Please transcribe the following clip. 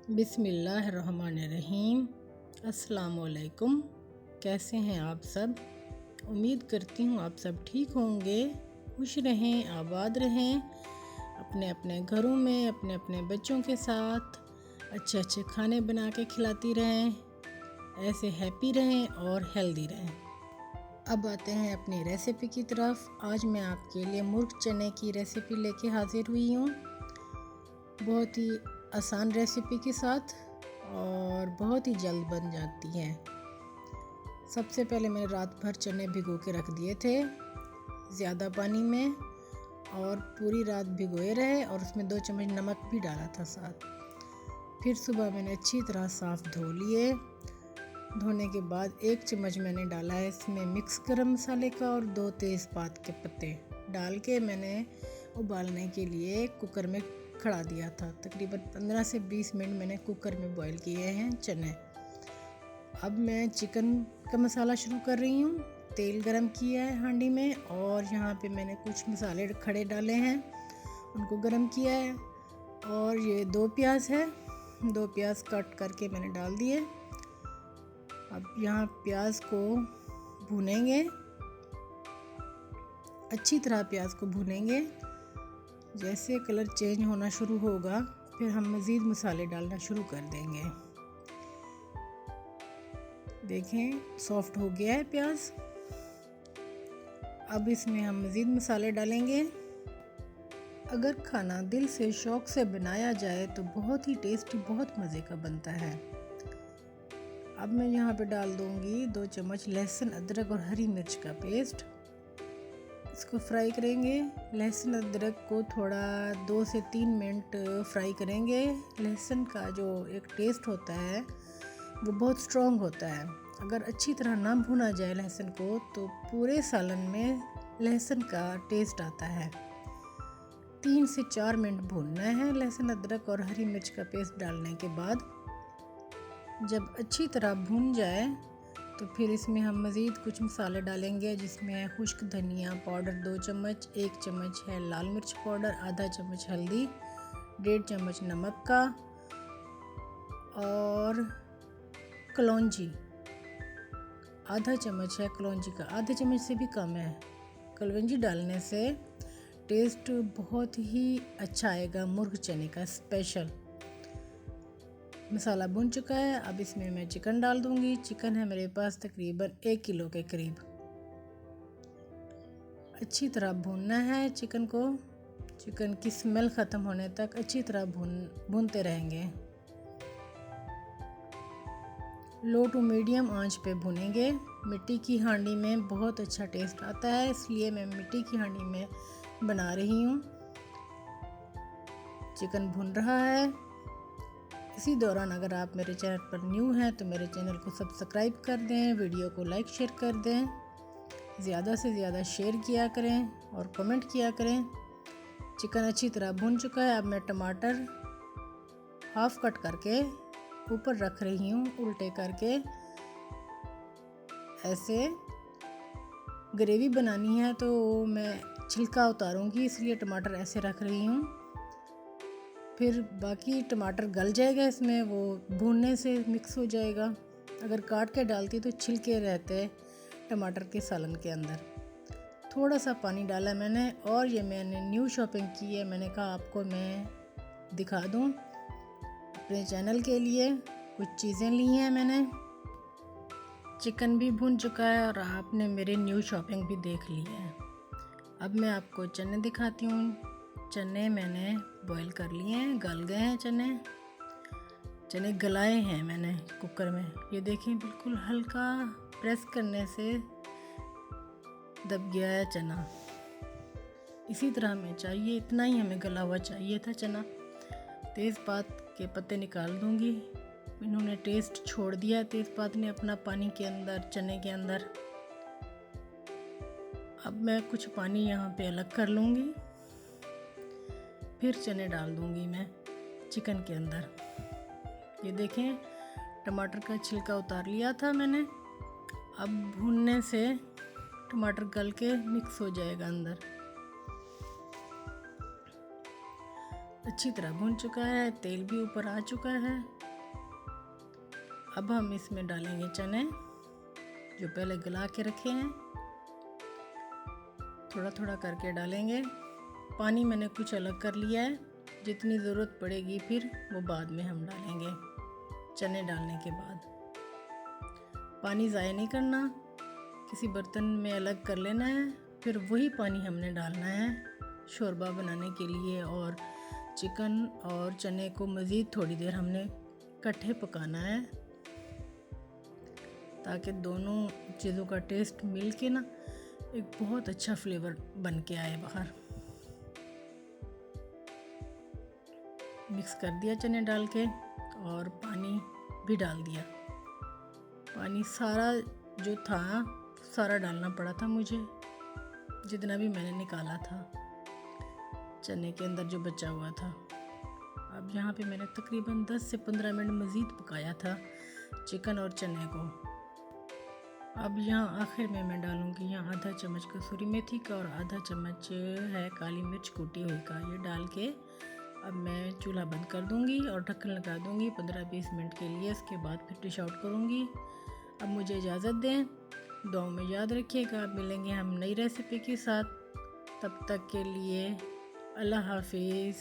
बिस्मिल्लाहिर्रहमानिर्रहीम। अस्सलामुअलैकुम। कैसे हैं आप सब? उम्मीद करती हूँ आप सब ठीक होंगे, खुश रहें, आबाद रहें, अपने अपने घरों में अपने अपने बच्चों के साथ अच्छे अच्छे खाने बना के खिलाती रहें, ऐसे हैप्पी रहें और हेल्दी रहें। अब आते हैं अपनी रेसिपी की तरफ। आज मैं आपके लिए मुर्ग चने की रेसिपी लेके हाजिर हुई हूँ, बहुत ही आसान रेसिपी के साथ और बहुत ही जल्द बन जाती है। सबसे पहले मैंने रात भर चने भिगो के रख दिए थे ज़्यादा पानी में, और पूरी रात भिगोए रहे और उसमें 2 चम्मच नमक भी डाला था साथ। फिर सुबह मैंने अच्छी तरह साफ़ धो लिए। धोने के बाद 1 चम्मच मैंने डाला है इसमें मिक्स गरम मसाले का और 2 तेज़पात के पत्ते डाल के मैंने उबालने के लिए कुकर में खड़ा दिया था। तकरीबन 15 से 20 मिनट मैंने कुकर में बॉईल किए हैं चने। अब मैं चिकन का मसाला शुरू कर रही हूँ। तेल गरम किया है हांडी में और यहाँ पे मैंने कुछ मसाले खड़े डाले हैं, उनको गरम किया है। और ये 2 प्याज है, 2 प्याज कट करके मैंने डाल दिए। अब यहाँ प्याज को भूनेंगे, अच्छी तरह प्याज को भूनेंगे। जैसे कलर चेंज होना शुरू होगा फिर हम मज़ीद मसाले डालना शुरू कर देंगे। देखें सॉफ्ट हो गया है प्याज। अब इसमें हम मज़ीद मसाले डालेंगे। अगर खाना दिल से शौक़ से बनाया जाए तो बहुत ही टेस्टी, बहुत मज़े का बनता है। अब मैं यहाँ पे डाल दूँगी 2 चम्मच लहसुन, अदरक और हरी मिर्च का पेस्ट। इसको फ्राई करेंगे। लहसुन अदरक को थोड़ा 2 से 3 मिनट फ्राई करेंगे। लहसुन का जो एक टेस्ट होता है वो बहुत स्ट्रॉन्ग होता है। अगर अच्छी तरह ना भुना जाए लहसुन को तो पूरे सालन में लहसुन का टेस्ट आता है। 3 से 4 मिनट भूनना है लहसुन अदरक और हरी मिर्च का पेस्ट डालने के बाद। जब अच्छी तरह भून जाए तो फिर इसमें हम मज़ीद कुछ मसाले डालेंगे, जिसमें है खुश्क धनिया पाउडर 2 चम्मच, 1 चम्मच है लाल मिर्च पाउडर, आधा चम्मच हल्दी, 1.5 चम्मच नमक का, और कलौंजी आधा चम्मच है। कलौंजी का आधे चम्मच से भी कम है। कलौंजी डालने से टेस्ट बहुत ही अच्छा आएगा मुर्ग चने का स्पेशल। मसाला भुन चुका है। अब इसमें मैं चिकन डाल दूंगी। चिकन है मेरे पास तकरीबन 1 किलो के करीब। अच्छी तरह भूनना है चिकन को। चिकन की स्मेल ख़त्म होने तक अच्छी तरह भूनते रहेंगे। लो टू मीडियम आंच पे भुनेंगे। मिट्टी की हांडी में बहुत अच्छा टेस्ट आता है, इसलिए मैं मिट्टी की हांडी में बना रही हूँ। चिकन भुन रहा है। इसी दौरान अगर आप मेरे चैनल पर न्यू हैं तो मेरे चैनल को सब्सक्राइब कर दें, वीडियो को लाइक शेयर कर दें, ज़्यादा से ज़्यादा शेयर किया करें और कमेंट किया करें। चिकन अच्छी तरह भुन चुका है। अब मैं टमाटर हाफ कट करके ऊपर रख रही हूँ, उल्टे करके। ऐसे ग्रेवी बनानी है तो मैं छिलका उतारूँगी, इसलिए टमाटर ऐसे रख रही हूँ। फिर बाकी टमाटर गल जाएगा इसमें, वो भूनने से मिक्स हो जाएगा। अगर काट के डालती तो छिलके रहते टमाटर के सालन के अंदर। थोड़ा सा पानी डाला मैंने, और ये मैंने न्यू शॉपिंग की है। मैंने कहा आपको मैं दिखा दूँ, अपने चैनल के लिए कुछ चीज़ें ली हैं मैंने। चिकन भी भुन चुका है और आपने मेरी न्यू शॉपिंग भी देख ली है। अब मैं आपको चने दिखाती हूँ। चने मैंने बॉईल कर लिए हैं, गल गए हैं चने गलाए हैं मैंने कुकर में। ये देखें बिल्कुल हल्का प्रेस करने से दब गया है चना। इसी तरह हमें चाहिए, इतना ही हमें गला हुआ चाहिए था चना। तेज़पात के पत्ते निकाल दूंगी। इन्होंने टेस्ट छोड़ दिया तेज़पात ने अपना पानी के अंदर, चने के अंदर। अब मैं कुछ पानी यहाँ पे अलग कर लूँगी, फिर चने डाल दूँगी मैं चिकन के अंदर। ये देखें टमाटर का छिलका उतार लिया था मैंने। अब भूनने से टमाटर गल के मिक्स हो जाएगा अंदर। अच्छी तरह भून चुका है, तेल भी ऊपर आ चुका है। अब हम इसमें डालेंगे चने जो पहले गला के रखे हैं, थोड़ा थोड़ा करके डालेंगे। पानी मैंने कुछ अलग कर लिया है, जितनी ज़रूरत पड़ेगी फिर वो बाद में हम डालेंगे। चने डालने के बाद पानी ज़ाया नहीं करना, किसी बर्तन में अलग कर लेना है, फिर वही पानी हमने डालना है शोरबा बनाने के लिए। और चिकन और चने को मज़ीद थोड़ी देर हमने इकट्ठे पकाना है ताकि दोनों चीज़ों का टेस्ट मिल के ना एक बहुत अच्छा फ्लेवर बन के आए बाहर। मिक्स कर दिया चने डाल के और पानी भी डाल दिया। पानी सारा जो था सारा डालना पड़ा था मुझे, जितना भी मैंने निकाला था चने के अंदर जो बचा हुआ था। अब यहाँ पे मैंने तकरीबन 10 से 15 मिनट मज़ीद पकाया था चिकन और चने को। अब यहाँ आखिर में मैं डालूँगी यहाँ आधा चम्मच कसूरी मेथी का और आधा चम्मच है काली मिर्च कूटी हुई का। ये डाल के अब मैं चूल्हा बंद कर दूँगी और ढक्कन लगा दूँगी 15-20 मिनट के लिए। इसके बाद फिर डिश आउट करूँगी। अब मुझे इजाज़त दें, दुआओं में याद रखिएगा। मिलेंगे हम नई रेसिपी के साथ, तब तक के लिए अल्लाह हाफिज़।